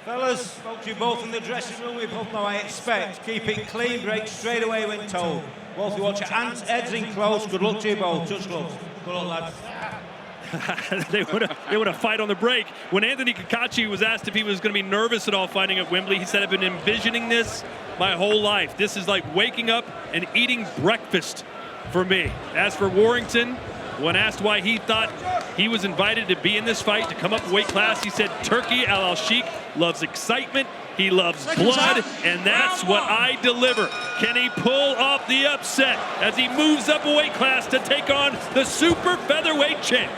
Fellas, spoke to you both in the dressing room. We both know I expect. Keep it clean, break straight away when told. Both you watch your heads in close. Good luck to you both. Touch gloves. Good luck, lads. they would have fight on the break. When Anthony Cacace was asked if he was going to be nervous at all fighting at Wembley, he said, I've been envisioning this my whole life. This is like waking up and eating breakfast for me. As for Warrington, when asked why he thought he was invited to be in this fight, to come up weight class, he said, Turkey Al-Sheikh loves excitement, he loves blood, and that's what I deliver. Can he pull off the upset as he moves up a weight class to take on the super featherweight champ?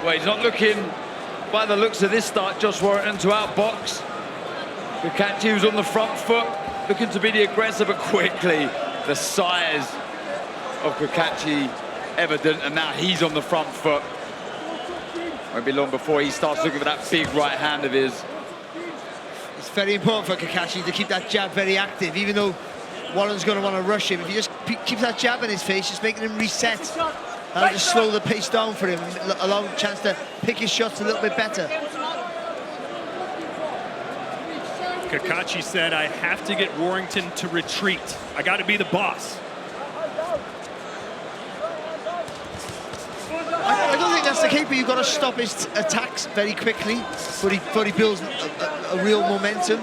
Well, he's not looking, by the looks of this start, Josh Warrington to outbox. Cacace was on the front foot, looking to be the aggressor, but quickly the size of Cacace evident, and now he's on the front foot. Won't be long before he starts looking for that big right hand of his. It's very important for Cacace to keep that jab very active, even though Warren's going to want to rush him. If he just keeps that jab in his face, just making him reset, that'll just slow the pace down for him, allow him a chance to pick his shots a little bit better. Cacace said, I have to get Warrington to retreat. I got to be the boss. I don't think that's the case, but you've got to stop his attacks very quickly before he builds a real momentum.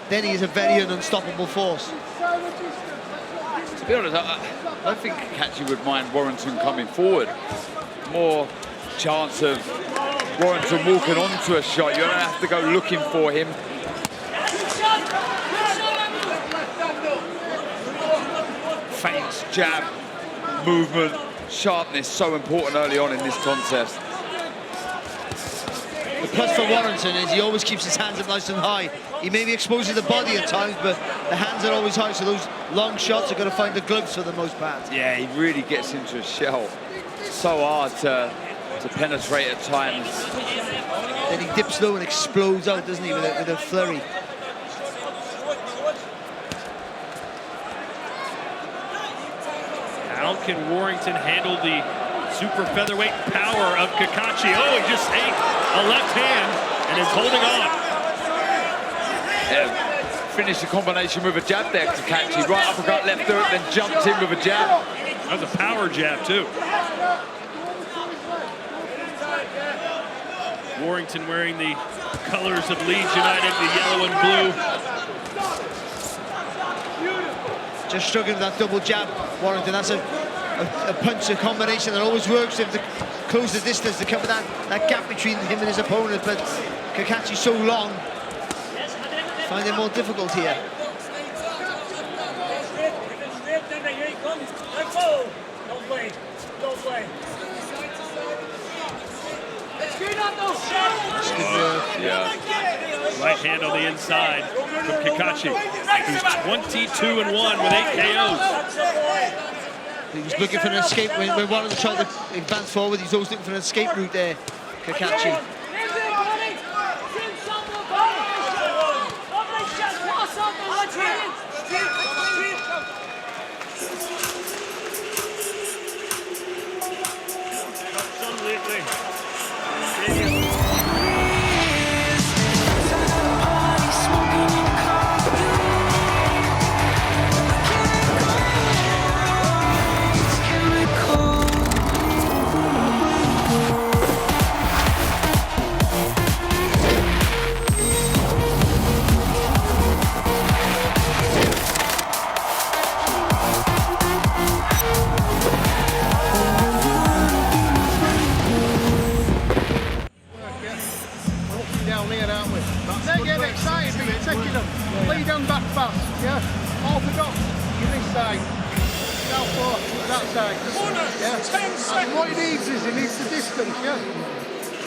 Then he is a very unstoppable force. To be honest, I don't think Cacace would mind Warrington coming forward. More chance of Warrington walking onto a shot. You don't have to go looking for him. Feints, jab, movement, sharpness, so important early on in this contest. The plus for Warrington is he always keeps his hands up nice and high. He maybe exposes the body at times, but the hands are always high, so those long shots are going to find the gloves for the most part. Yeah, he really gets into a shell. So hard to penetrate at times. Then he dips low and explodes out, doesn't he, with a flurry. How can Warrington handle the super featherweight power of Cacace? Oh, he just ate a left hand and is holding on. Yeah, finished the combination with a jab there, Cacace. Right uppercut, left hook, then jumped in with a jab. That was a power jab, too. Warrington wearing the colors of Leeds United, the yellow and blue. Just struggling with that double jab, Warrington. That's a punch, a combination that always works to close the distance, to cover that gap between him and his opponent. But Cacace's so long, find it more difficult here. Right hand on the inside from Cacace, who's 22-1 with 8 KOs. He was looking for an escape when Warrington tried to advance forward. He's always looking for an escape route there, Cacace. Lead them back fast, yeah? Orthodox, you this side. Now four, that side. Yeah? And what he needs is, he needs the distance, yeah?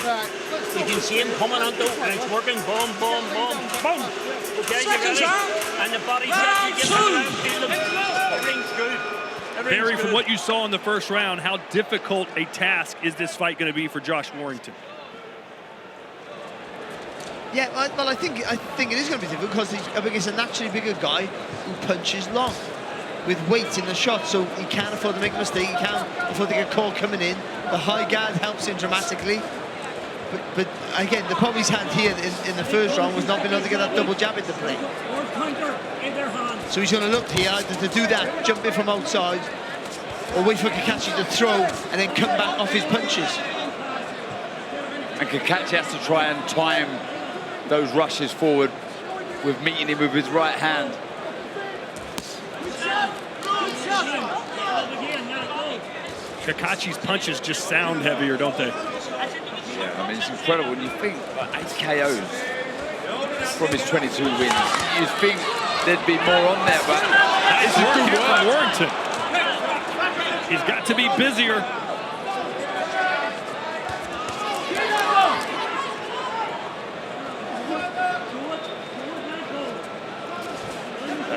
Right. You can see him coming, Anto, and it's working. Boom, boom, boom, boom. Okay, you ready? And the body set, you get around, feel him. Everything's good. Barry, from what you saw in the first round, how difficult a task is this fight going to be for Josh Warrington? Yeah, well, I think it is going to be difficult because he's up against a naturally bigger guy who punches long with weight in the shot, so he can't afford to make a mistake. He can't afford to get caught coming in. The high guard helps him dramatically, but again, the problem he's had here in the first round was not being able to get that double jab into play. So he's going to look here either to do that, jump in from outside, or wait for Cacace to throw and then come back off his punches. And Cacace has to try and time those rushes forward with meeting him with his right hand. Cacace's punches just sound heavier, don't they? Yeah, I mean, it's incredible. When you think like 8 KOs from his 22 wins, you'd think there'd be more on there, but Nice work here from Warrington. He's got to be busier.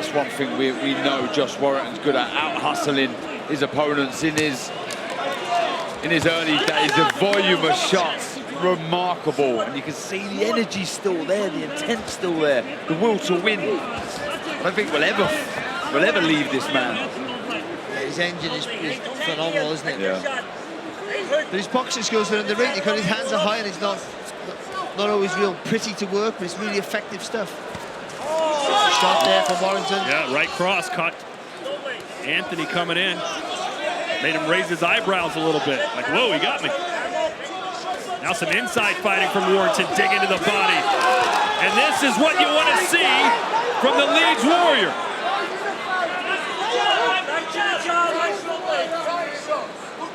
that's one thing we know Josh Warrington's good at, out-hustling his opponents in his early days. The volume of shots, remarkable. And you can see the energy still there, the intent still there, the will to win. I don't think we'll ever leave this man. Yeah, his engine is phenomenal, isn't it? Yeah. But his boxing skills are underrated because his hands are high and it's not always real pretty to work, but it's really effective stuff. Shot there from Warrington. Yeah, right cross caught Anthony coming in. Made him raise his eyebrows a little bit. Like, whoa, he got me. Now some inside fighting from Warrington, dig into the body. And this is what you want to see from the Leeds Warrior.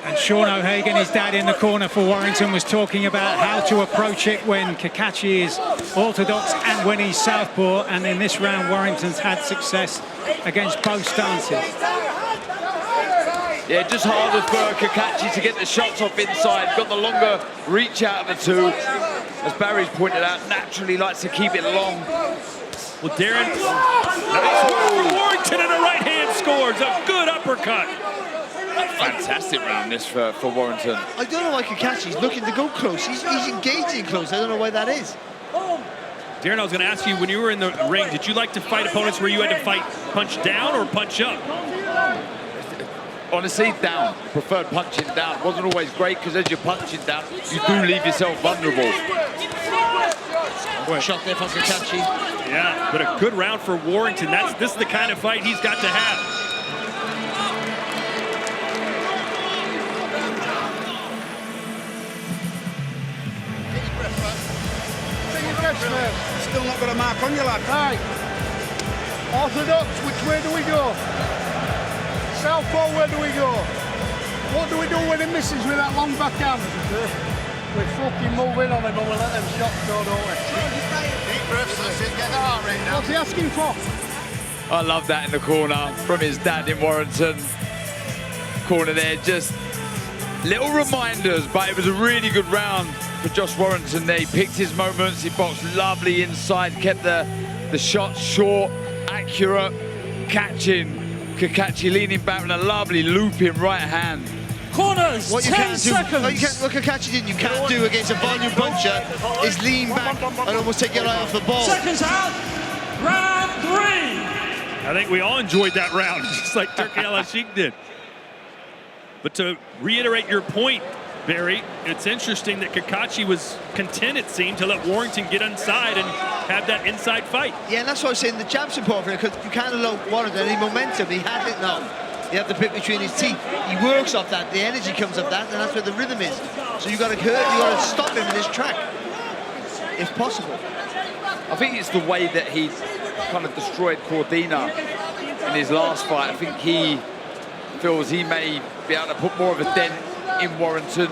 And Sean O'Hagan, his dad in the corner for Warrington, was talking about how to approach it when Cacace is orthodox and when he's southpaw. And in this round, Warrington's had success against both stances. Yeah, just harder for Cacace to get the shots off inside. Got the longer reach out of the two. As Barry's pointed out, naturally likes to keep it long. Well, Darren, nice work from Warrington, and a right hand scores. A good uppercut. Fantastic round this for Warrington. I don't know why Cacace's looking to go close. He's engaging close. I don't know why that is. Darren, I was going to ask you, when you were in the ring, did you like to fight opponents where you had to fight punch down or punch up? Honestly, down. Preferred punching down. Wasn't always great because as you're punching down, you do leave yourself vulnerable. Shot there from Cacace. Yeah, but a good round for Warrington. This is the kind of fight he's got to have. Still not got a mark on you, lad. Right. Orthodox, which way do we go? Southpaw, where do we go? What do we do when he misses with that long backhand? We fucking move in on him and we let them shots go, don't we? Deep breaths, that's it, get the heart rate down. What's he asking for? I love that in the corner from his dad in Warrington. Corner there, just little reminders, but it was a really good round for Josh Warrington there. He picked his moments, he boxed lovely inside, kept the shots short, accurate, catching Cacace leaning back with a lovely looping right hand. Corners, What you 10 can't do, seconds. what Cacace did, you can't do against a volume puncher is lean back and almost take your eye off the ball. Seconds out. Round 3. I think we all enjoyed that round, just like Turki Al-Sheikh did. But to reiterate your point, Barry, it's interesting that Cacace was content, it seemed, to let Warrington get inside and have that inside fight. Yeah, and that's why I was saying the jab's important because you can't allow Warrington any momentum. He had it now. He had the bit between his teeth. He works off that. The energy comes off that, and that's where the rhythm is. So you got to stop him in his track, if possible. I think it's the way that he kind of destroyed Cordina in his last fight. I think he feels he may be able to put more of a dent in Warrington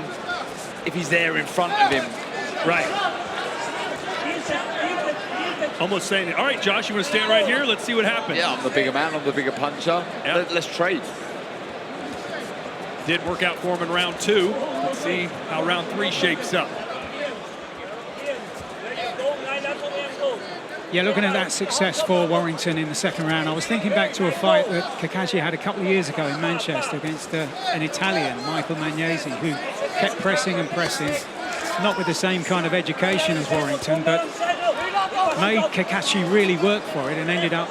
if he's there in front of him. Right. Almost saying, all right, Josh, you want to stand right here? Let's see what happens. Yeah, I'm the bigger man, I'm the bigger puncher. Yep. Let's trade. Did work out for him in round 2. Let's see how round 3 shapes up. Yeah, looking at that success for Warrington in the second round, I was thinking back to a fight that Cacace had a couple of years ago in Manchester against an Italian, Michael Magnesi, who kept pressing and pressing, not with the same kind of education as Warrington, but made Cacace really work for it and ended up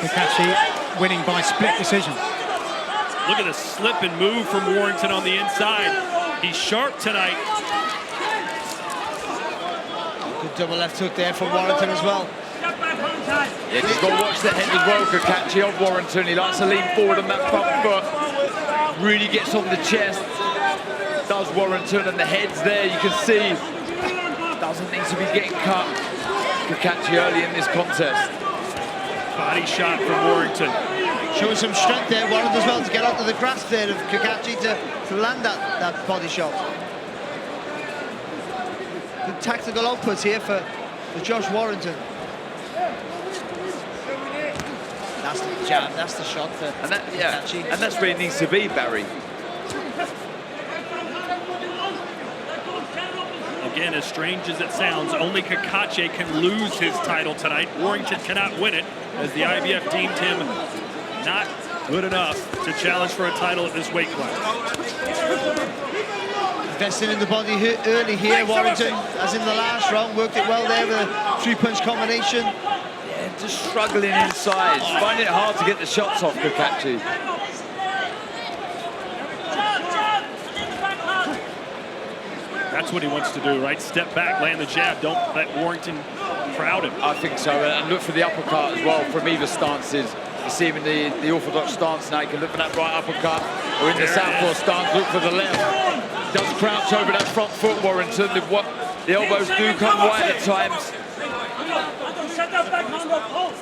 Cacace winning by split decision. Look at the slip and move from Warrington on the inside. He's sharp tonight. Double left hook there from Warrington as well. Yeah, just got to watch the head as well, Cacace of Warrington. He likes to lean forward on that front foot. Really gets on the chest. Does Warrington, and the head's there, you can see. Doesn't need to be getting cut. Cacace early in this contest. Body shot from Warrington. Showing some strength there, Warrington as well, to get onto the grasp there of Cacace to land that body shot. Good tactical outputs here for Josh Warrington. That's the jab, that's the shot for Cacace. And that's where it needs to be, Barry. Again, as strange as it sounds, only Cacace can lose his title tonight. Warrington cannot win it, as the IBF deemed him not good enough to challenge for a title at this weight class. Investing in the body early here, Warrington, as in the last round, worked it well there with a three-punch combination. Yeah, just struggling inside, finding it hard to get the shots off Cacace. That's what he wants to do, right? Step back, land the jab. Don't let Warrington crowd him. I think so, and look for the uppercut as well from either stances. You see him in the orthodox stance now. You can look for that right uppercut, or in the southpaw stance, look for the left. Does crouch over that front foot, Warrington. The elbows do come wide at times. Set that back hand up. Hold.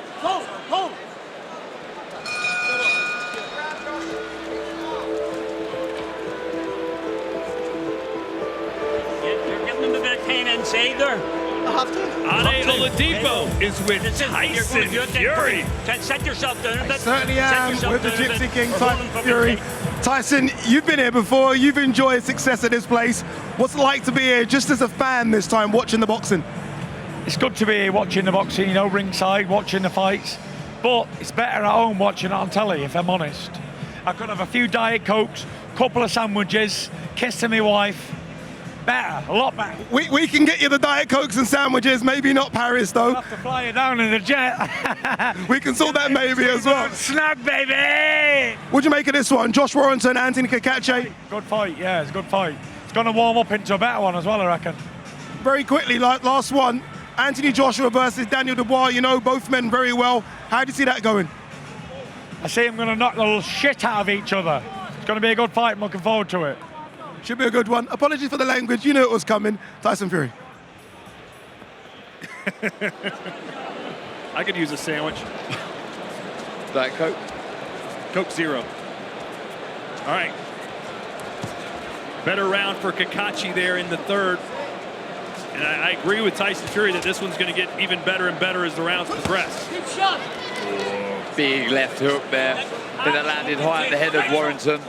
You're getting them a bit of pain inside there. Ane Oladipo is with Tyson Fury. Set yourself down a bit. Certainly am, with the Gypsy King, Tyson Fury. Tyson, you've been here before, you've enjoyed success at this place. What's it like to be here just as a fan this time, watching the boxing? It's good to be here watching the boxing, you know, ringside, watching the fights. But it's better at home watching it on telly, if I'm honest. I could have a few Diet Cokes, couple of sandwiches, kissing my wife. Better, a lot better. We can get you the Diet Cokes and sandwiches, maybe not Paris though. I'll have to fly you down in a jet. We can sort that maybe as well. Snug, baby! What'd you make of this one? Josh Warrington, Anthony Cacace? Good fight, yeah, it's a good fight. It's going to warm up into a better one as well, I reckon. Very quickly, like last one, Anthony Joshua versus Daniel Dubois, you know both men very well. How do you see that going? I see them going to knock the shit out of each other. It's going to be a good fight, I'm looking forward to it. Should be a good one. Apologies for the language, you knew it was coming. Tyson Fury. I could use a sandwich. Diet Coke? Coke Zero. All right. Better round for Cacace there in the third. And I agree with Tyson Fury that this one's going to get even better and better as the rounds progress. Big left hook there. Then it landed high at the head of Warrington.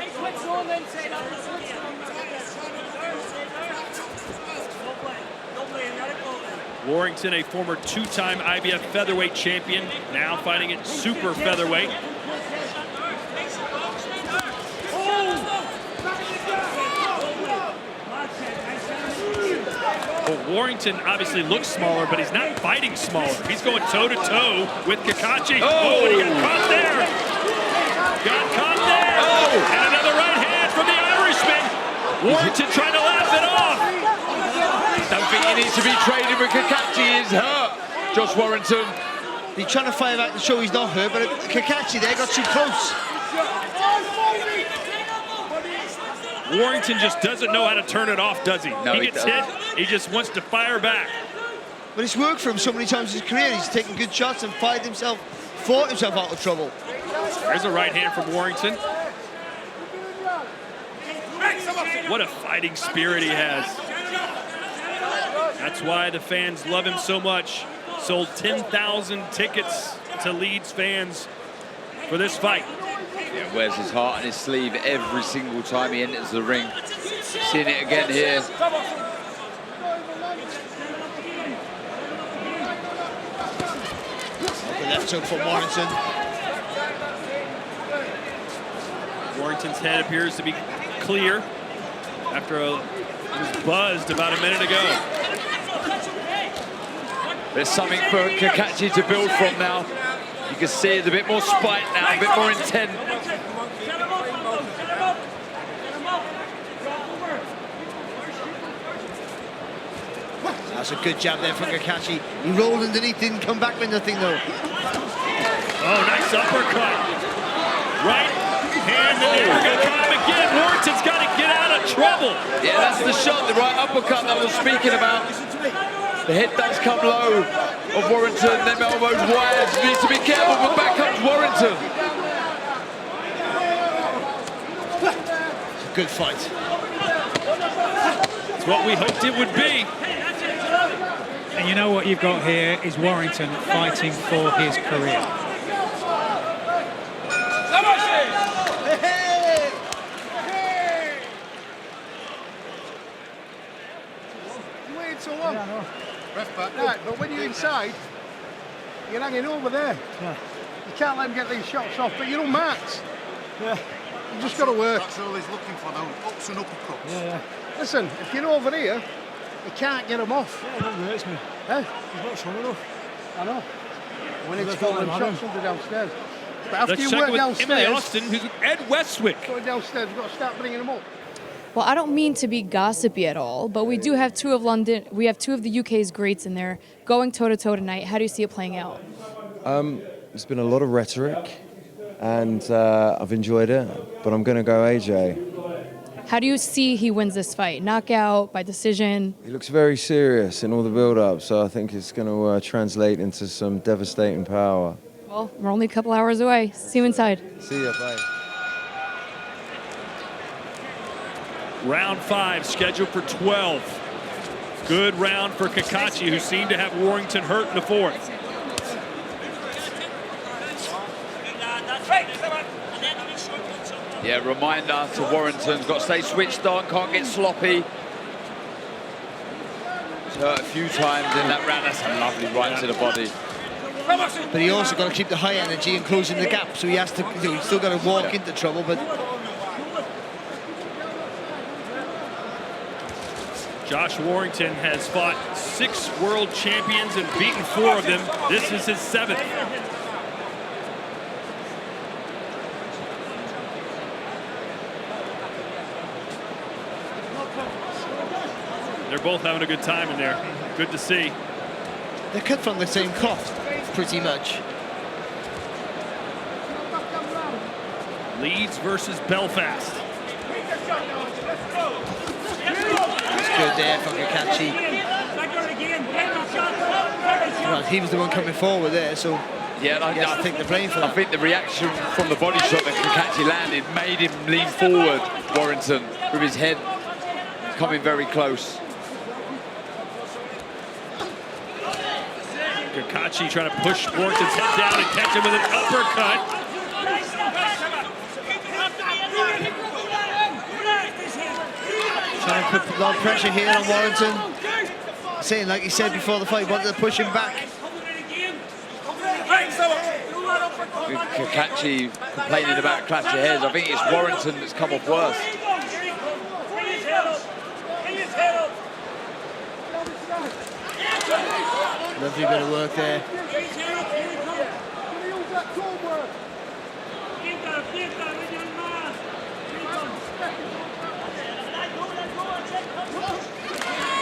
Warrington, a former two-time IBF featherweight champion, now fighting at super featherweight. Well, Warrington obviously looks smaller, but he's not fighting smaller. He's going toe-to-toe with Cacace. Oh, and he got caught there. Got caught there. Oh. And another right hand from the Irishman. Warrington trying to laugh it off. Don't think he needs to be trading with Cacace. He's hurt. Josh Warrington. He's trying to fire back to show he's not hurt, but Cacace there got too close. Warrington just doesn't know how to turn it off, does he? No, he gets hit, he just wants to fire back. But it's worked for him so many times in his career. He's taken good shots and fought himself out of trouble. There's a right hand from Warrington. What a fighting spirit he has. That's why the fans love him so much. Sold 10,000 tickets to Leeds fans for this fight. Yeah, wears his heart on his sleeve every single time he enters the ring. Seeing it again here. The left hook from Warrington. Warrington's head appears to be clear after he was buzzed about a minute ago. There's something for Cacace to build from now. You can see it's a bit more spite now, a bit more intent. That's a good jab there from Cacace. He rolled underneath, didn't come back with nothing though. Oh, nice uppercut. Right hand, and never gonna come again. Warrington's got to get out of trouble. Yeah, that's the shot, the right uppercut that I was speaking about. The head does come low of Warrington, them elbows wide. You need to be careful, but back comes Warrington. It's a good fight. It's what we hoped it would be. And you know what you've got here is Warrington fighting for his career. You waited so long. Ref back. Right, but when you're inside, you're hanging over there. Yeah. You can't let him get these shots off, but you're on marks. Yeah. You just got to work. That's all he's looking for now, ups and uppercuts. Yeah. Listen, if you're over here, you can't get him off. Yeah, that hurts me. Eh? He's not strong enough. I know. When it's falling shots under downstairs. But after Let's you check work with downstairs, Emily Austin, who's with Ed Westwick. going downstairs, you've got to start bringing them up. Well, I don't mean to be gossipy at all, but we do have two of the UK's greats in there going toe-to-toe tonight. How do you see it playing out? There's been a lot of rhetoric, and I've enjoyed it, but I'm going to go AJ. How do you see he wins this fight? Knockout, by decision? He looks very serious in all the build-up, so I think it's going to translate into some devastating power. Well, we're only a couple hours away. See you inside. See ya, bye. Round 5 scheduled for 12. Good round for Cacace, who seemed to have Warrington hurt in the 4th. Yeah, reminder to Warrington's got to stay switched on, can't get sloppy. He's hurt a few times in that round. That's a lovely right to the body. But he also got to keep the high energy and closing the gap, so he has to, he's still got to walk into trouble, but Josh Warrington has fought 6 world champions and beaten 4 of them. This is his 7th. They're both having a good time in there. Good to see. they're cut from the same cloth, pretty much. Leeds versus Belfast. It's good there from Cacace. Well, he was the one coming forward there, so yeah, I think the blame for that. I think the reaction from the body shot that Cacace landed made him lean forward, Warrington, with his head coming very close. Cacace trying to push Warrington's head down and catch him with an uppercut. Trying to put a lot of pressure here on Warrington. Saying, like he said before the fight, wanted to push him back. Cacace complaining about a clash of heads. I think it's Warrington that's come off worse. Lovely bit of work there.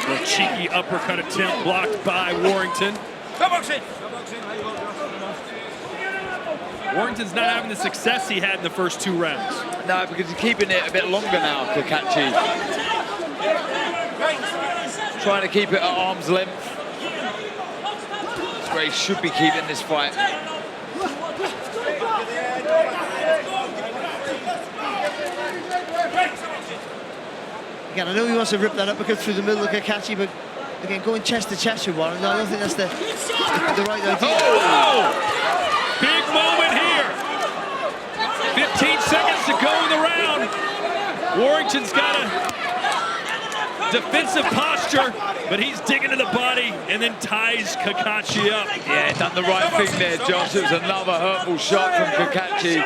The cheeky uppercut attempt blocked by Warrington. Warrington's not having the success he had in the first 2 rounds. No, because he's keeping it a bit longer now, Cacace. Trying to keep it at arm's length. That's where he should be keeping this fight. Again, I know he wants to rip that uppercut through the middle of Cacace, but again, going chest to chest with Warren, I don't think that's the right idea. Oh! Big moment here. 15 seconds to go in the round. Warrington's got a defensive posture, but he's digging to the body and then ties Cacace up. Yeah, done the right thing there, Josh. It was another hurtful shot from Cacace.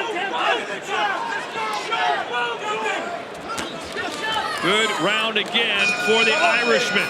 Good round again for the Irishman.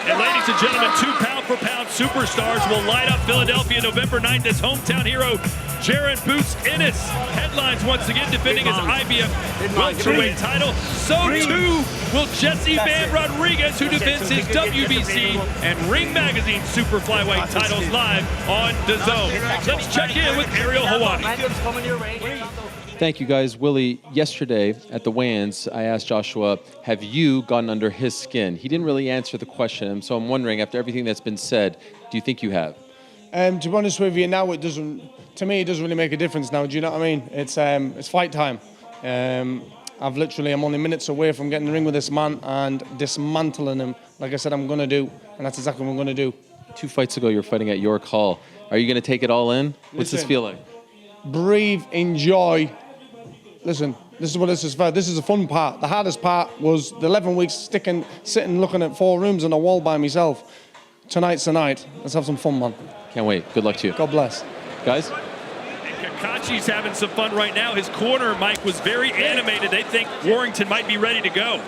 And ladies and gentlemen, 2 pound pound-for-pound superstars will light up Philadelphia November 9th as hometown hero Jaron Boots Ennis headlines once again, defending his IBF welterweight title. So too will Jesse Van Rodriguez, who defends his WBC and Ring Magazine super flyweight titles live on DAZN. Let's check in with Ariel Hawani. Thank you, guys. Willie, yesterday at the weigh-ins, I asked Joshua, have you gotten under his skin? He didn't really answer the question, so I'm wondering, after everything that's been said, do you think you have? To be honest with you, now it doesn't. To me, it doesn't really make a difference now. Do you know what I mean? It's fight time. I'm only minutes away from getting in the ring with this man and dismantling him. Like I said, I'm going to do, and that's exactly what I'm going to do. 2 fights ago, you were fighting at York Hall. Are you going to take it all in? What's this feel like? Breathe, enjoy. Listen, this is what this is for. This is the fun part. The hardest part was the 11 weeks sitting looking at 4 rooms on a wall by myself. Tonight's the night. Let's have some fun, man. Can't wait. Good luck to you. God bless. Guys? Cacace's having some fun right now. His corner, Mike, was very animated. They think Warrington might be ready to go.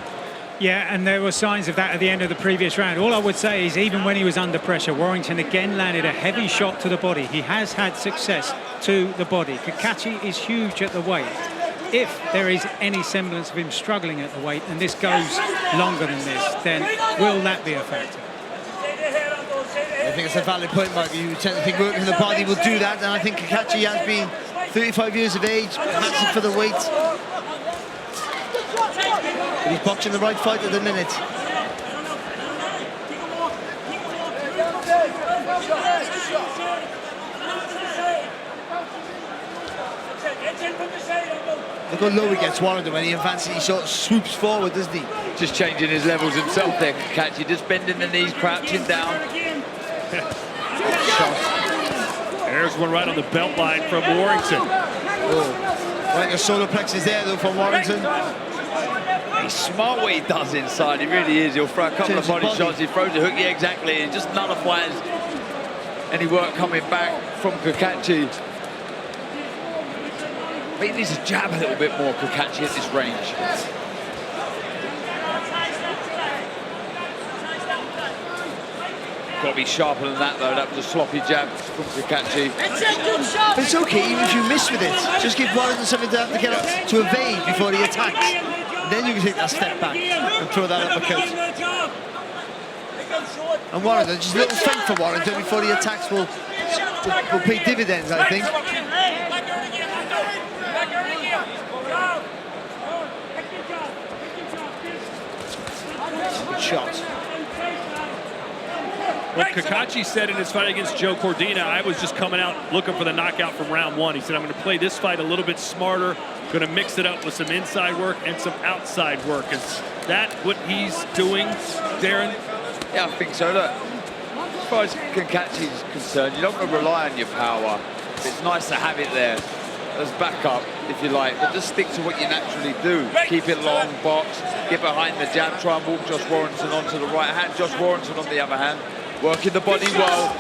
Yeah, and there were signs of that at the end of the previous round. All I would say is even when he was under pressure, Warrington again landed a heavy shot to the body. He has had success to the body. Cacace is huge at the weight. If there is any semblance of him struggling at the weight, and this goes longer than this, then will that be a factor? I think it's a valid point, Mike. You tend to think working the body will do that, and I think Cacace has been 35 years of age, massive for the weight. But he's boxing the right fight at the minute. Look how low he gets Warrington when he advances, he sort of swoops forward, doesn't he? Just changing his levels himself there, Cacace, just bending the knees, crouching down. There's one right on the belt line from Warrington. Oh. Right, the solar plexus there though from Warrington. He's smart what he does inside, he really is. He'll throw a couple of body shots, he throws a hook, yeah, exactly. He just nullifies any work coming back from Cacace. But he needs to jab a little bit more, Cacace, at this range. Got to be sharper than that, though. That was a sloppy jab from Cacace. But it's okay, even if you miss with it. Just give Warrington something to have to get up to evade before he attacks. Then you can take that step back and throw that uppercut. And Warrington, just a little feint for Warrington before he attacks will pay dividends, I think. Good shot. What Cacace said in his fight against Joe Cordina, I was just coming out looking for the knockout from round 1. He said, I'm going to play this fight a little bit smarter, going to mix it up with some inside work and some outside work. Is that what he's doing, Darren? Yeah, I think so. Look, as far as Cacace is concerned, you don't want to rely on your power. It's nice to have it there as backup, if you like, but just stick to what you naturally do. Keep it long, box, get behind the jab, try and walk Josh Warrington onto the right hand. Josh Warrington, on the other hand, working the body well,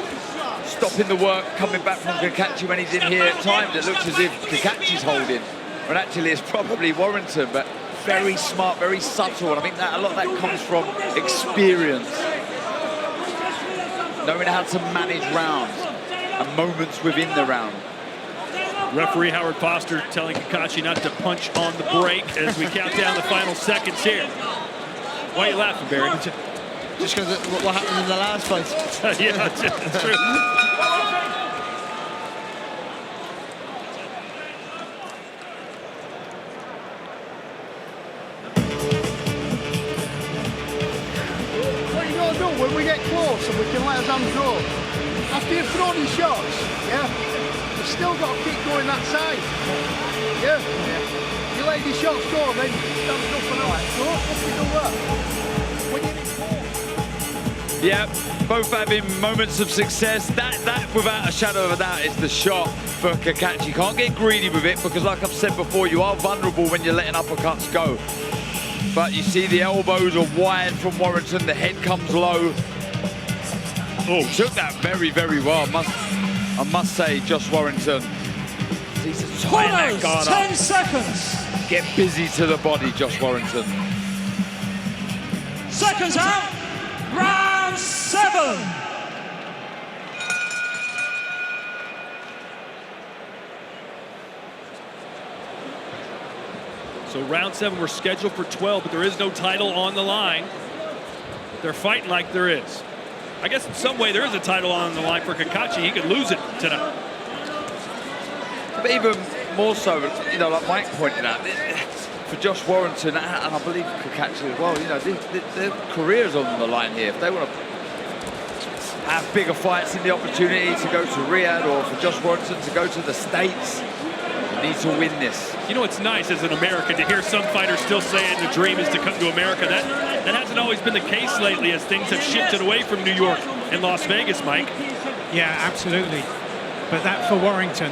stopping the work, coming back from Cacace when he's in here. At times it looks as if Cacace's holding, but actually it's probably Warrington, but very smart, very subtle, and I think that a lot of that comes from experience. Knowing how to manage rounds and moments within the round. Referee Howard Foster telling Cacace not to punch on the break as we count down the final seconds here. Why are you laughing, Barry? Just because of what happened in the last fight. Yeah, it's true. What you got to do when we get close and we can let us hands go, after you've thrown your shots, yeah, you've still got to keep going that side. Yeah? You let your shots go, then stand up and out. So if you do that, when you need more. Yeah, both having moments of success. That without a shadow of a doubt is the shot for Cacace. You can't get greedy with it because, like I've said before, you are vulnerable when you're letting uppercuts go. But you see the elbows are wide from Warrington, the head comes low. Oh, took that very, very well. I must say, Josh Warrington. He's to tighten that guard up. 10 seconds. Get busy to the body, Josh Warrington. Seconds out. Round 7. So round 7, we're scheduled for 12, but there is no title on the line. They're fighting like there is. I guess in some way there is a title on the line for Cacace. He could lose it tonight. But even more so, you know, like Mike pointed out, for Josh Warrington, and I believe Cacace as well, you know, their careers on the line here. If they want to have bigger fights in the opportunity to go to Riyadh, or for Josh Warrington to go to the States, they need to win this. You know, it's nice as an American to hear some fighters still saying the dream is to come to America. That hasn't always been the case lately as things have shifted away from New York and Las Vegas, Mike. Yeah, absolutely. But that for Warrington,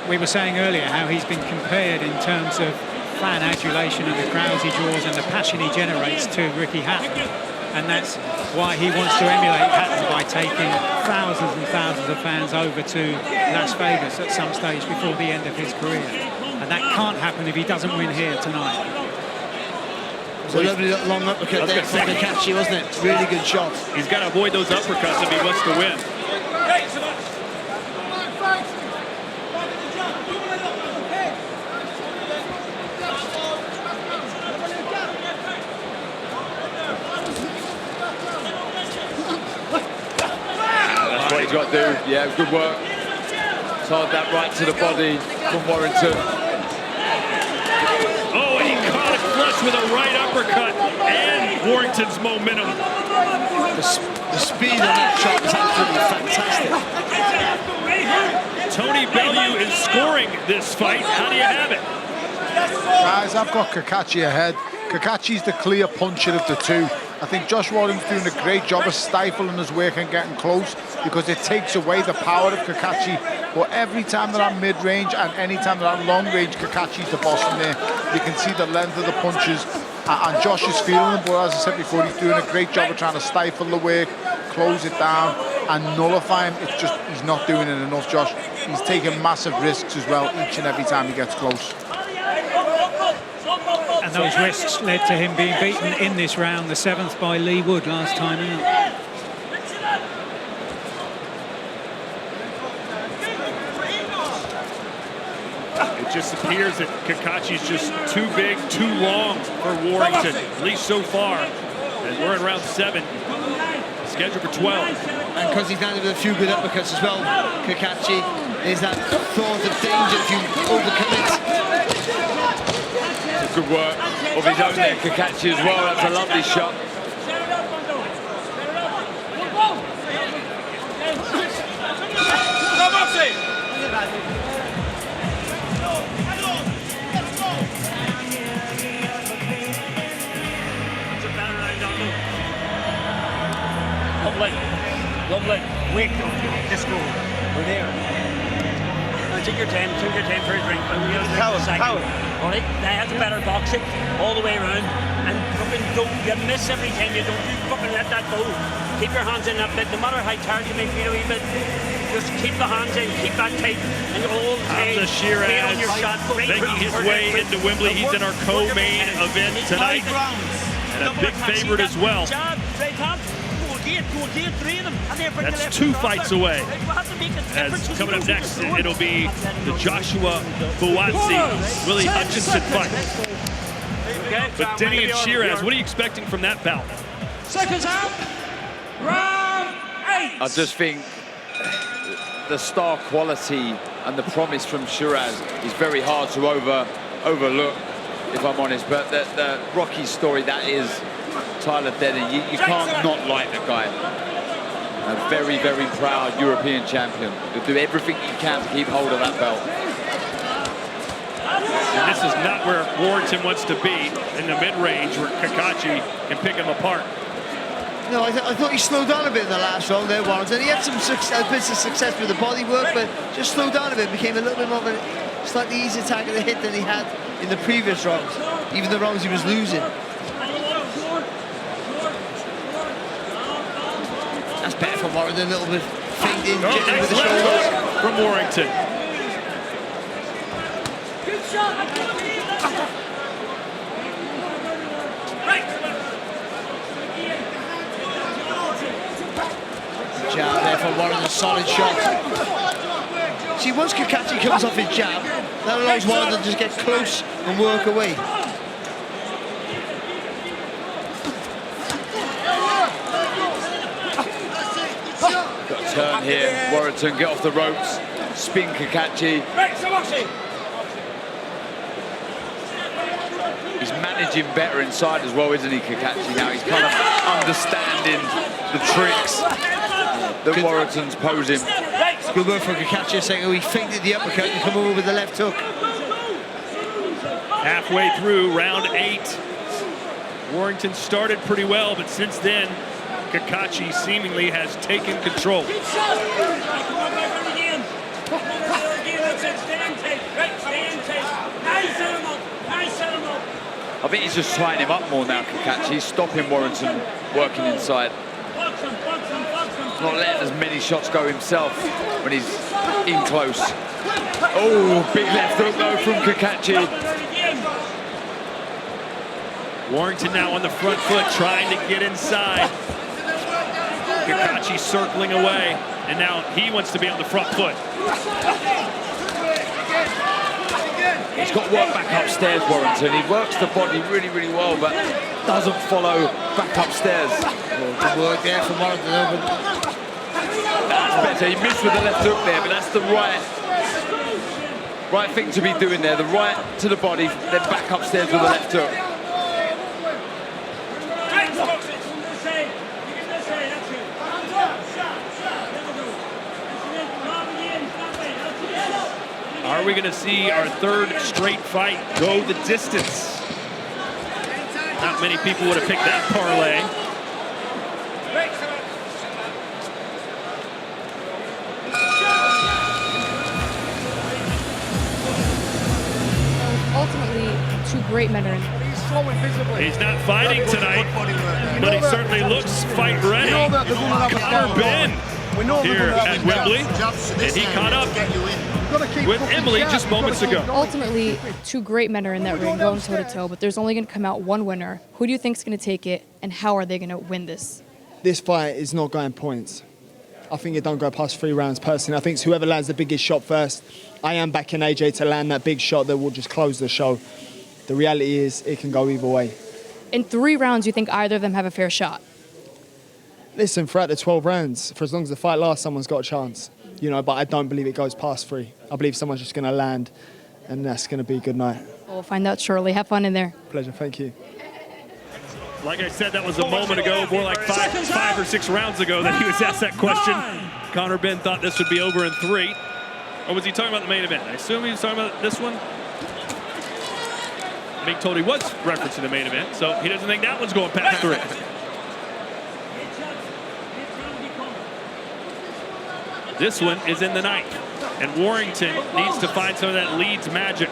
we were saying earlier how he's been compared in terms of fan adulation and the crowds he draws and the passion he generates to Ricky Hatton. And that's why he wants to emulate Hatton by taking thousands and thousands of fans over to Las Vegas at some stage before the end of his career. And that can't happen if he doesn't win here tonight. It was a lovely long uppercut there from Cacace, wasn't it? Really good shot. He's got to avoid those uppercuts if he wants to win. That's what he's got to do. Yeah, good work. Tied that right to the body from Warrington. Oh, and he caught it flush with a right uppercut, and Warrington's momentum. The speed on that shot was absolutely fantastic. Tony Bellew is scoring this fight. How do you have it? Guys, I've got Cacace ahead. Cacace's the clear puncher of the two. I think Josh Warrington's doing a great job of stifling his work and getting close because it takes away the power of Cacace. But every time they're at mid-range and any time they're at long-range, Cacace's the boss in there. You can see the length of the punches and Josh is feeling them, but as I said before, he's doing a great job of trying to stifle the work, close it down and nullify him. It's just, he's not doing it enough, Josh. He's taking massive risks as well each and every time he gets close. And those risks led to him being beaten in this round, the 7th by Lee Wood last time out. It just appears that Cacace's just too big, too long for Warrington, at least so far. And we're in round 7, scheduled for 12. And because he's landed with a few good uppercuts as well, Cacace, there's that thought of danger if you overcome it. Good work of his own there, Cacace as well. That's a lovely shot. Lovely, lovely. Wait, let's go. We're there. Take your time for a drink. Power. All right, that's a better boxing all the way around. And fucking don't, you miss every time you don't, you fucking let that go. Keep your hands in that bit, no matter how tired you may feel a wee bit. Just keep the hands in, keep that tight, and you'll all take on your shot. Making his way into Wembley. He's in our co-main event tonight. And a big favorite as well. That's 2 fights away. As coming up next, it'll be the Joshua Buatsi, Willie Hutchinson fight. But Denny and Shiraz, what are you expecting from that bout? Seconds out. Round 8. I just think the star quality and the promise from Shiraz is very hard to overlook, if I'm honest. But the Rocky story, that is Tyler Denny. You can't not like the guy. A very, very proud European champion. He'll do everything he can to keep hold of that belt. And this is not where Warrington wants to be, in the mid-range where Cacace can pick him apart. No, I thought he slowed down a bit in the last round there, Warrington. He had some bits of success with the body work, but just slowed down a bit, became a little bit more of a slightly easier target to hit than he had in the previous rounds, even the rounds he was losing. That's better for Warrington, a little bit feigned in, nice with the shoulders. From Warrington. Good shot. Jab there for Warrington, a solid shot. See, once Cacace comes off his jab, that allows Warrington to just get close and work away. turn here. Warrington get off the ropes, spin Cacace. He's managing better inside as well, isn't he, Cacace? Now he's kind of understanding the tricks that Warrington's posing. Good work from Cacace a second. He feinted the uppercut and come over with the left hook. Halfway through round 8. Warrington started pretty well, but since then, Cacace seemingly has taken control. I think he's just tying him up more now, Cacace. He's stopping Warrington working inside. Not letting as many shots go himself when he's in close. Oh, big left hook though from Cacace. Warrington now on the front foot, trying to get inside. Cacace circling away, and now he wants to be on the front foot. He's got work back upstairs, Warrington. He works the body really, really well, but doesn't follow back upstairs. Good work there from Warrington. That's better. He missed with the left hook there, but that's the right thing to be doing there. The right to the body, then back upstairs with the left hook. Are we going to see our third straight fight go the distance? Not many people would have picked that parlay. Ultimately, two great men are in there. He's not fighting tonight, but he certainly looks fight ready. Conor Ben here at Wembley, and he caught up with Emily just moments ago. Ultimately, two great men are in that ring going toe-to-toe, but there's only going to come out one winner. Who do you think is going to take it, and how are they going to win this? This fight is not going points. I think it don't go past 3 rounds personally. I think it's whoever lands the biggest shot first. I am backing AJ to land that big shot that will just close the show. The reality is it can go either way. In 3 rounds, you think either of them have a fair shot? Listen, throughout the 12 rounds, for as long as the fight lasts, someone's got a chance. You know, but I don't believe it goes past 3. I believe someone's just going to land, and that's going to be a good night. We'll find out shortly. Have fun in there. Pleasure, thank you. Like I said, that was a moment ago, more like 5 or 6 rounds ago that he was asked that question. Conor Ben thought this would be over in 3. Or was he talking about the main event? I assume he was talking about this one. Being told he was referencing the main event, so he doesn't think that one's going past 3. This one is in the 9th, and Warrington needs to find some of that Leeds magic.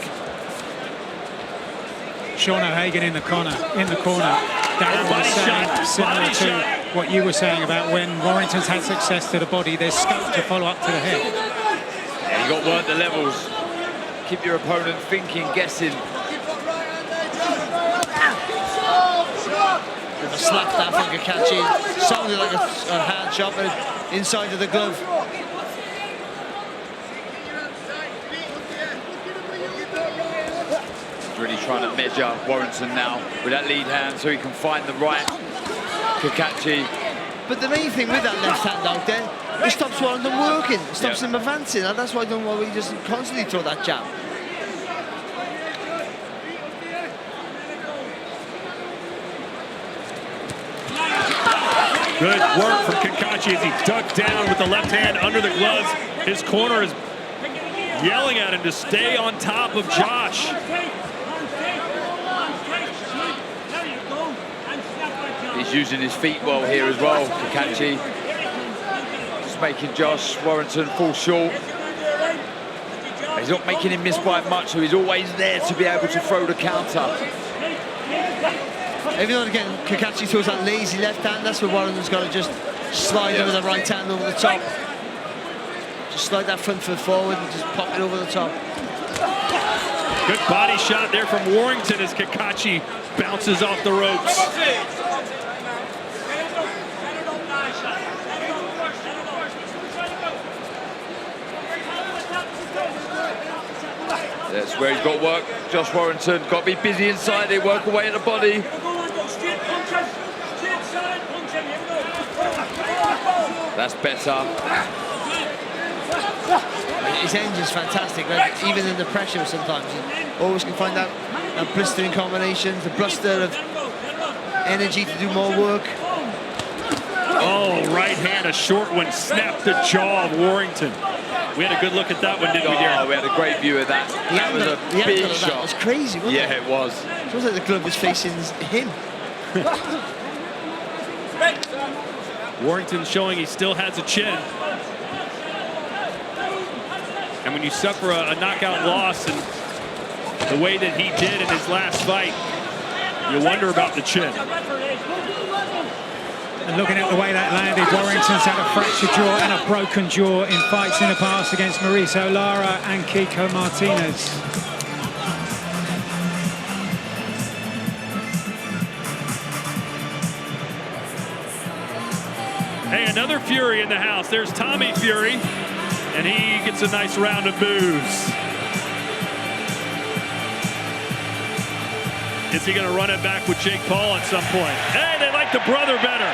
Sean O'Hagan in the corner. Darren was saying, similar to what you were saying about when Warrington's had success to the body, there's scope to follow up to the head. Yeah, you got to work the levels. Keep your opponent thinking, guessing. With a slap down from Cacace. Sounded like a hand shot, but inside of the glove. Really trying to measure Warrington now with that lead hand so he can find the right Cacace. But the main thing with that left hand out there, it stops Warrington working, it stops him advancing, and that's why I don't know why he just constantly throw that jab. Good work from Cacace as he ducked down with the left hand under the gloves. His corner is yelling at him to stay on top of Josh. He's using his feet well here as well, Cacace. Just making Josh Warrington fall short. He's not making him miss by much, so he's always there to be able to throw the counter. Every now and again, Cacace throws that lazy left hand, that's where Warrington's got to just slide it with the right hand over the top. Just slide that front foot forward and just pop it over the top. Good body shot there from Warrington as Cacace bounces off the ropes. That's where he's got work. Josh Warrington got to be busy inside it, work away at the body. That's better. His engine's fantastic, like, even in the pressure sometimes. He always can find out blistering combinations, the bluster of energy to do more work. Oh, right hand, a short one, snapped the jaw of Warrington. We had a good look at that one, didn't we, Darren? Oh, we had a great view of that. That was a big shot. That was crazy, wasn't it? Yeah, it was. It was like the glove was facing him. Warrington showing he still has a chin. And when you suffer a knockout loss and the way that he did in his last fight, you wonder about the chin. And looking at the way that landed, Warrington's had a fractured jaw and a broken jaw in fights in the past against Mauricio Lara and Kiko Martinez. Hey, another Fury in the house. There's Tommy Fury, and he gets a nice round of boos. Is he going to run it back with Jake Paul at some point? Hey, they like the brother better.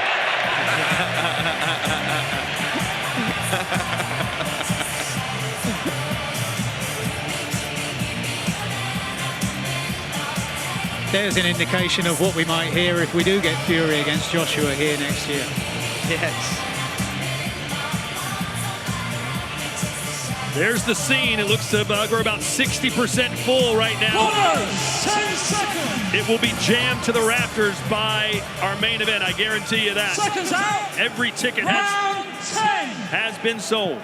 There's an indication of what we might hear if we do get Fury against Joshua here next year. Yes. There's the scene. It looks we're about 60% full right now. 10 seconds. It will be jammed to the rafters by our main event. I guarantee you that. Seconds out. Every ticket has been sold.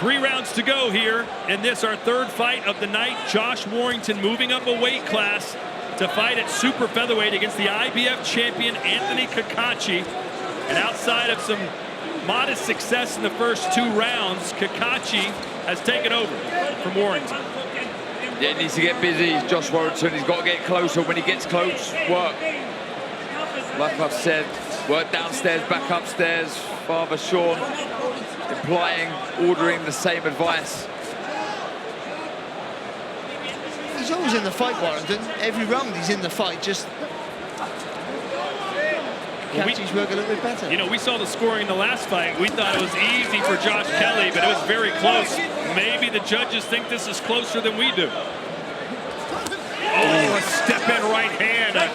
3 rounds to go here in this, our third fight of the night. Josh Warrington moving up a weight class to fight at super featherweight against the IBF champion Anthony Cacace. And outside of some modest success in the first 2 rounds, Cacace has taken over from Warrington. Yeah, he needs to get busy. Josh Warrington, he's got to get closer. When he gets close, work. Like I've said, work downstairs, back upstairs. Father Sean ordering the same advice. He's always in the fight, Warrington. Every round he's in the fight, just... Cacace's work a little bit better. You know, we saw the scoring in the last fight. We thought it was easy for Josh Kelly, but it was very close. Maybe the judges think this is closer than we do. Oh, a step-in right hand, a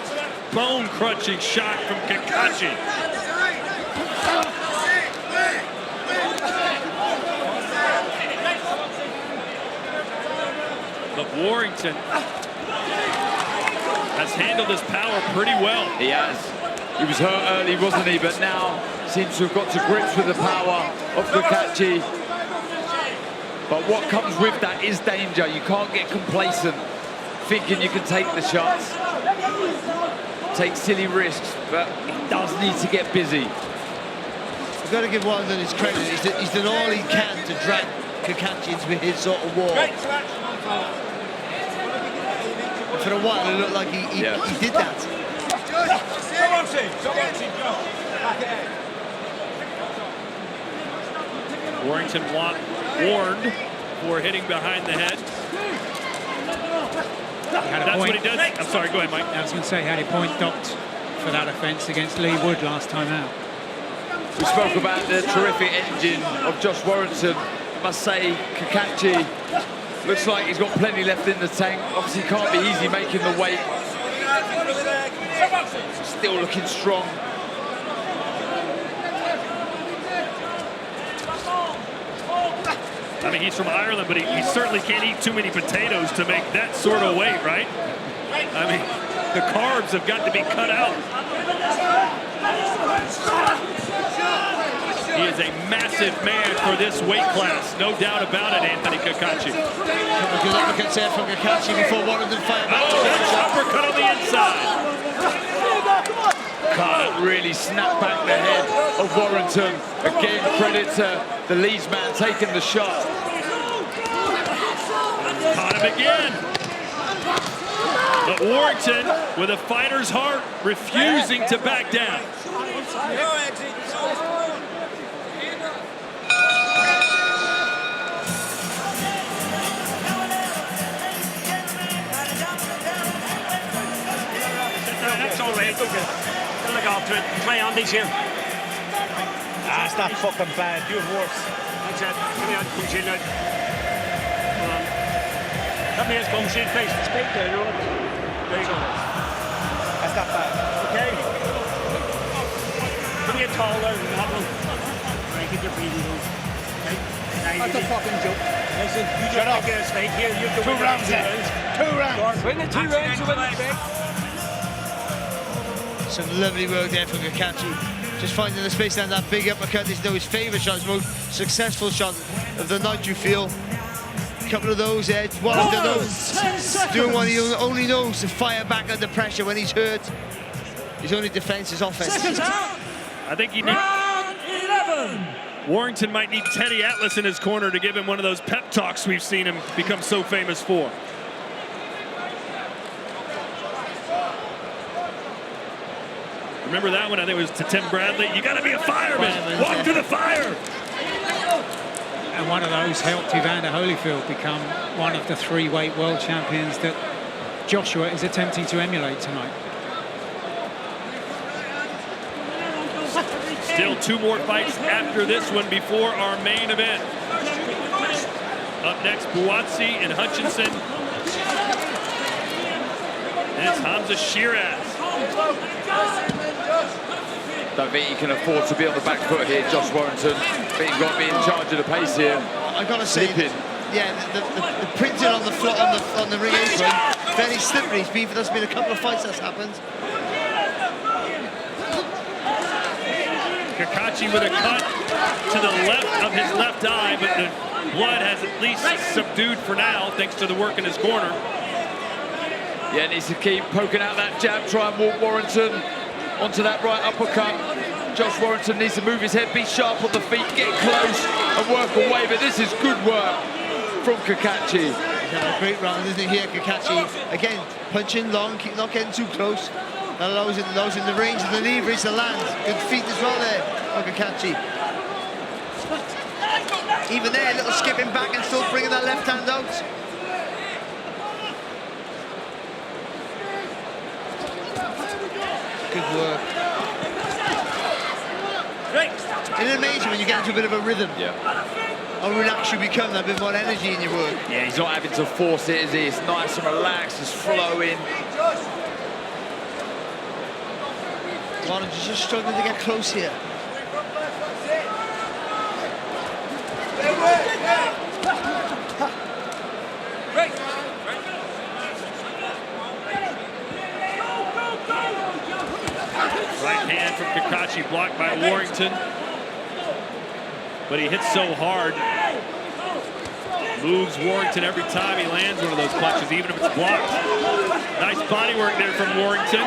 bone-crunching shot from Cacace. But Warrington has handled his power pretty well. He has. He was hurt early, wasn't he? But now seems to have got to grips with the power of Cacace. But what comes with that is danger. You can't get complacent, thinking you can take the shots, take silly risks, but he does need to get busy. You've got to give Warrington his credit. He's done all he can to drag Cacace into his sort of war. And for a while, it looked like he did that. Warrington warned for hitting behind the head. That's what he does. I'm sorry, go ahead, Mike. I was going to say, had a point docked for that offence against Lee Wood last time out. We spoke about the terrific engine of Josh Warrington. I must say, Cacace looks like he's got plenty left in the tank. Obviously, can't be easy making the weight. Still looking strong. I mean, he's from Ireland, but he certainly can't eat too many potatoes to make that sort of weight, right? I mean, the carbs have got to be cut out. He is a massive man for this weight class, no doubt about it, Anthony Cacace. Good uppercut there from Cacace before Warrington fired back. Oh, that's uppercut on the inside. Can't really snap back the head of Warrington. Again, credit to the Leeds man taking the shot. Caught him again. But Warrington, with a fighter's heart, refusing to back down. That's all right. We'll look after it. Try Andy's here. That's not fucking bad. You have worse. That's it. Give me on, punch in now. Come on. Let me just come shit face. Speak there, you know. There you go. That's not bad. Okay. Give me a tall there. Not one. Right, get your breathing going. Okay. That's a fucking joke. Listen, you shut up. Get a snake here. You have to 2 rounds. 2 rounds. Win the 2 rounds, you win the big. Some lovely work there from Cacace. Just finding the space and that big uppercut is now his favourite shot, his most successful shot of the night, you feel. A couple of those there, one of those. Doing what he only knows, to fire back under pressure when he's hurt. His only defence is offense. I think he needs... Warrington might need Teddy Atlas in his corner to give him one of those pep talks we've seen him become so famous for. Remember that one? I think it was to Tim Bradley. You got to be a fireman. Walk to the fire. And one of those helped Evander Holyfield become one of the 3-weight world champions that Joshua is attempting to emulate tonight. Still 2 more fights after this one before our main event. Up next, Buatsi and Hutchinson. And it's Hamza Shiraz. Don't think he can afford to be on the back foot here, Josh Warrington. But he's got to be in charge of the pace here. I've got to say, yeah, the printing on the floor, on the ring apron, very slippery. There's been a couple of fights that's happened. Cacace with a cut to the left of his left eye, but the blood has at least subdued for now, thanks to the work in his corner. Yeah, needs to keep poking out that jab, try and walk Warrington onto that right uppercut. Josh Warrington needs to move his head, be sharp on the feet, get close and work away, but this is good work from Cacace. He's had a great round, isn't he, here, Cacace? Again, punching long, keep not getting too close. That allows in the range of the leverage to land. Good feet as well there from Cacace. Even there, a little skipping back and still bringing that left hand out. Good work. Isn't it amazing when you get into a bit of a rhythm? Yeah. How relaxed you become, that bit more energy in your work. Yeah, he's not having to force it, is he? It's nice and relaxed, it's flowing. Warrington's just struggling to get close here. Right hand from Cacace blocked by Warrington. But he hits so hard. Moves Warrington every time he lands one of those punches, even if it's blocked. Nice body work there from Warrington.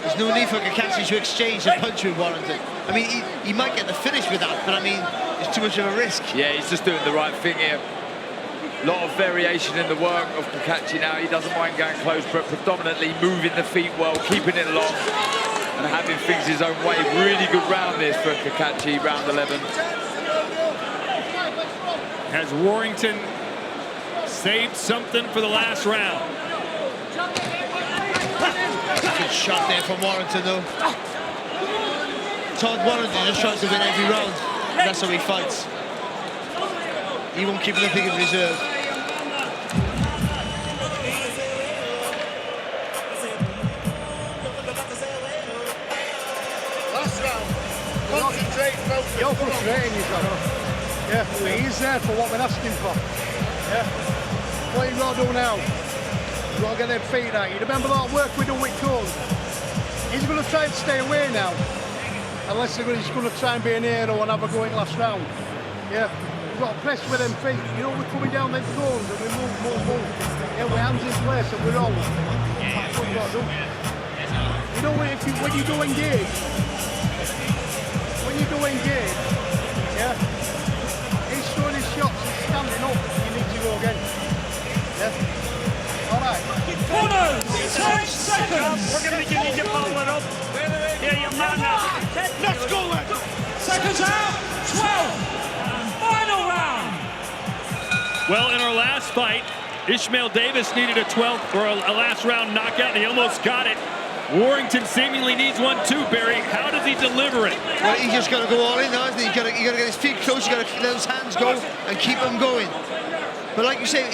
There's no need for Cacace to exchange a punch with Warrington. I mean, he might get the finish with that, but I mean, it's too much of a risk. Yeah, he's just doing the right thing here. A lot of variation in the work of Cacace now. He doesn't mind going close, but predominantly moving the feet well, keeping it long, and having things his own way. Really good round this for Cacace, round 11. Has Warrington saved something for the last round? Good shot there from Warrington, though. Todd Warrington just tries to win every round. That's how he fights. He won't keep nothing in reserve. Last round. Concentrate, focus. You're frustrating yourself. Yeah, but he's there for what we're asking for. Yeah. What you got to do now? You've got to get their feet out. You remember that work we done with Cole? He's going to try and stay away now. Unless he's going to try and be an hero and have a go in last round. Yeah. We've got to press with them feet. You know, we're coming down them cones and we move. Yeah, we're hands in place and we're on. That's what we've got to do. You know, when you do engage, yeah, he's throwing his shots, he's standing up, you need to go again. Yeah? All right. Corners, 10 seconds. We're going to give you your power up. Yeah, you're man now. Let's go then. Seconds out, 12. Final round. Well, in our last fight, Ishmael Davis needed a 12th or a last round knockout, and he almost got it. Warrington seemingly needs one too, Barry. How does he deliver it? Well, he's just got to go all in now, isn't he? He's got to get his feet close, he's got to let his hands go and keep them going. But like you say,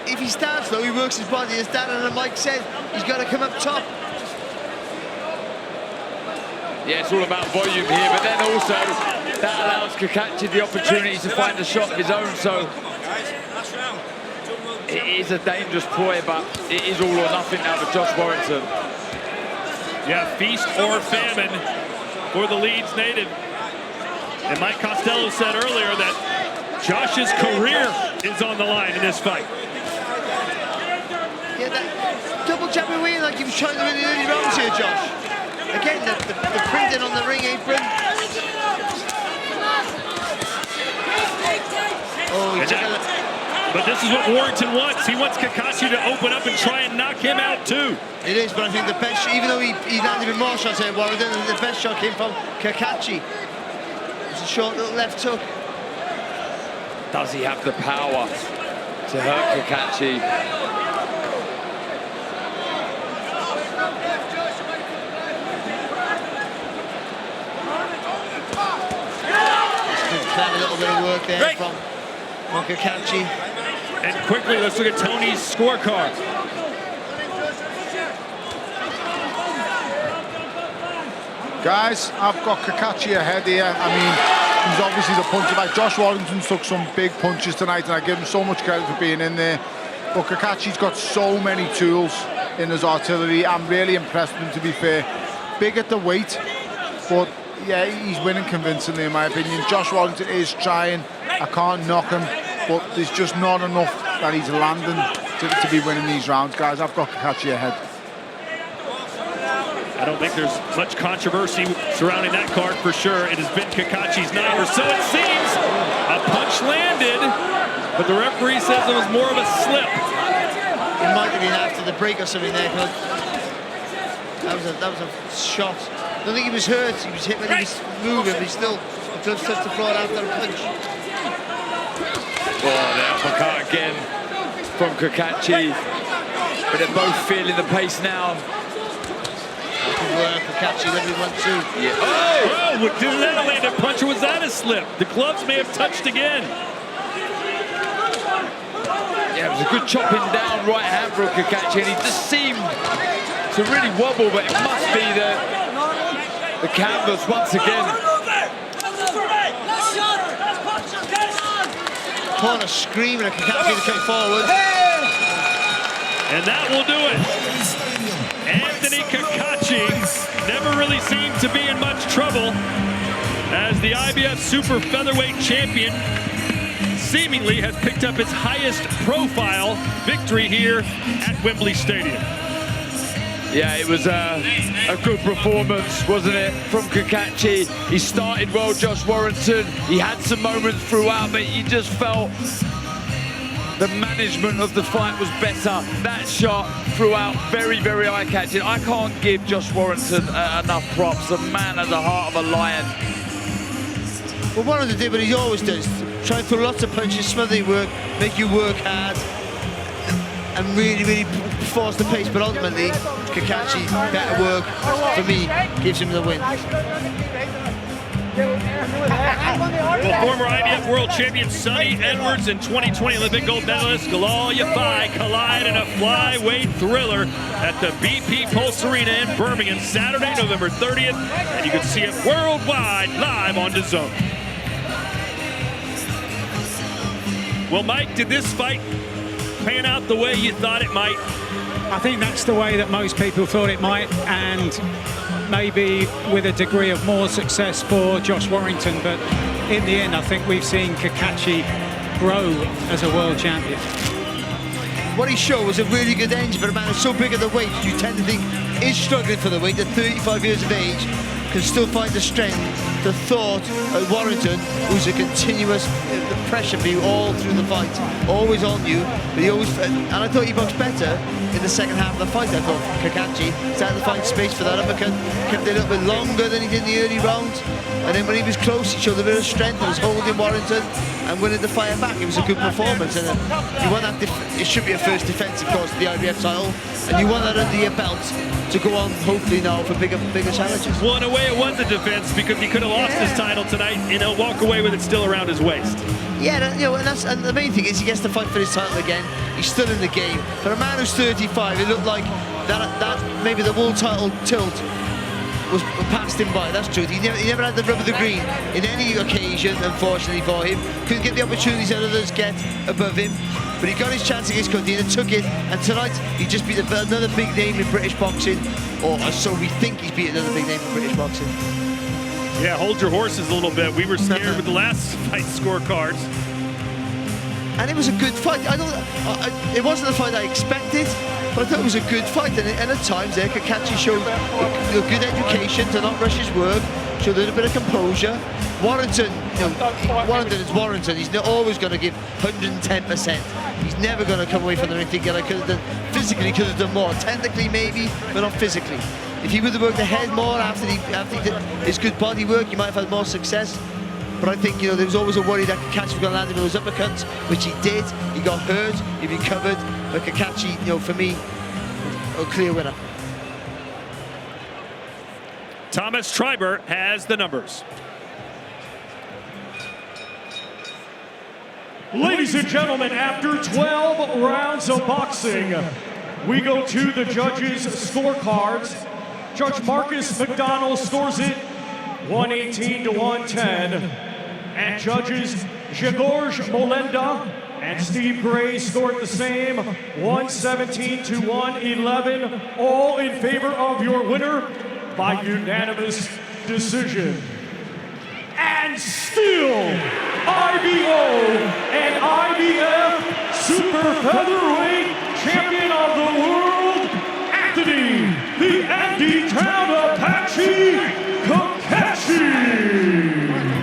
if he starts low, he works his body. As Dan and Mike said, he's got to come up top. Yeah, it's all about volume here, but then also that allows Cacace the opportunity to find a shot of his own, so it is a dangerous ploy, but it is all or nothing now for Josh Warrington. Yeah, feast or famine for the Leeds native. And Mike Costello said earlier that Josh's career is on the line in this fight. Yeah, that double jab away like he was trying to win the early rounds here, Josh. Again, the printing on the ring apron. Oh, he took a... But this is what Warrington wants. He wants Cacace to open up and try and knock him out too. It is, but I think the best, even though he landed with more shots here, Warrington, the best shot came from Cacace. It was a short little left hook. Does he have the power to hurt Cacace? Clever little bit of work there from Cacace. And quickly, let's look at Tony's scorecard. Guys, I've got Cacace ahead here. I mean, he's obviously the puncher. Like Josh Warrington took some big punches tonight, and I give him so much credit for being in there. But Cacace's got so many tools in his artillery. I'm really impressed with him, to be fair. Big at the weight, but yeah, he's winning convincingly, in my opinion. Josh Warrington is trying. I can't knock him, but there's just not enough that he's landing to be winning these rounds, guys. I've got Cacace ahead. I don't think there's much controversy surrounding that card for sure. It has been Cacace's night, or so it seems. A punch landed, but the referee says it was more of a slip. It might have been after the break or something there, because that was a shot. I don't think he was hurt. He was hit when he was moving, but he still touched the floor after a punch. Oh, the uppercut again from Cacace. But they're both feeling the pace now. Cacace, everyone too. Yeah. Oh, did that land a punch, or was that a slip? The gloves may have touched again. Yeah, it was a good chopping down right hand from Cacace, and he just seemed to really wobble, but it must be the canvas once again. Corner screaming at Cacace to come forward. And that will do it. Anthony Cacace never really seemed to be in much trouble as the IBF Super Featherweight Champion seemingly has picked up its highest profile victory here at Wembley Stadium. Yeah, it was a good performance, wasn't it, from Cacace. He started well, Josh Warrington. He had some moments throughout, but you just felt the management of the fight was better. That shot throughout, very, very eye-catching. I can't give Josh Warrington enough props. The man has the heart of a lion. Well, Warrington did what he always does. Try and throw lots of punches, smother your work, make you work hard, and really, really force the pace. But ultimately, Cacace, better work, for me, gives him the win. Well, former IBF World Champion Sonny Edwards and 2020 Olympic gold medalist Galal Yafai collide in a flyweight thriller at the BP Pulse Arena in Birmingham, Saturday, November 30th, and you can see it worldwide live on DAZN. Well, Mike, did this fight pan out the way you thought it might? I think that's the way that most people thought it might, and maybe with a degree of more success for Josh Warrington, but in the end I think we've seen Cacace grow as a world champion. What he showed was a really good engine, but a man who's so big at the weight, you tend to think is struggling for the weight, at 35 years of age, can still find the strength, the thought of Warrington, who's a continuous pressure for you all through the fight, always on you, but he always, and I thought he boxed better in the second half of the fight. I thought Cacace started to find space for that uppercut, kept it a little bit longer than he did in the early rounds, And then when he was close, he showed a bit of strength and was holding Warrington and winning the fire back. It was a good performance. And you want that, it should be a first defence, of course, the IBF title. And you want that under your belt to go on, hopefully now, for bigger challenges. Well, in a way, it was a defence because he could have lost his title tonight and he'll walk away with it still around his waist. Yeah, you know, and the main thing is he gets to fight for his title again. He's still in the game. For a man who's 35, it looked like that maybe the world title tilt was passed him by. That's true. He never had the rub of the green in any occasion, unfortunately for him. Couldn't get the opportunities that others get above him. But he got his chance against Cundee and took it. And tonight, he just beat another big name in British boxing, or so we think he's beat another big name in British boxing. Yeah, hold your horses a little bit. We were scared with the last fight scorecards. And it was a good fight. It wasn't the fight I expected, but I thought it was a good fight. And at times there, Cacace showed a good education to not rush his work, showed a little bit of composure. Warrington, Warrington is Warrington. He's always going to give 110%. He's never going to come away from the ring thinking I could have done, physically could have done more. Technically maybe, but not physically. If he would have worked ahead more after he did his good body work, he might have had more success. But I think, there was always a worry that Cacace was going to land him with those uppercuts, which he did. He got hurt, he recovered. But Cacace, for me, a clear winner. Thomas Triber has the numbers. Ladies and gentlemen, after 12 rounds of boxing, we go to the judges' scorecards. Judge Marcus McDonald scores it 118 to 110. And judges Grzegorz Molenda and Steve Gray scored the same, 117 to 111, all in favor of your winner by unanimous decision. And still, IBO and IBF Super Featherweight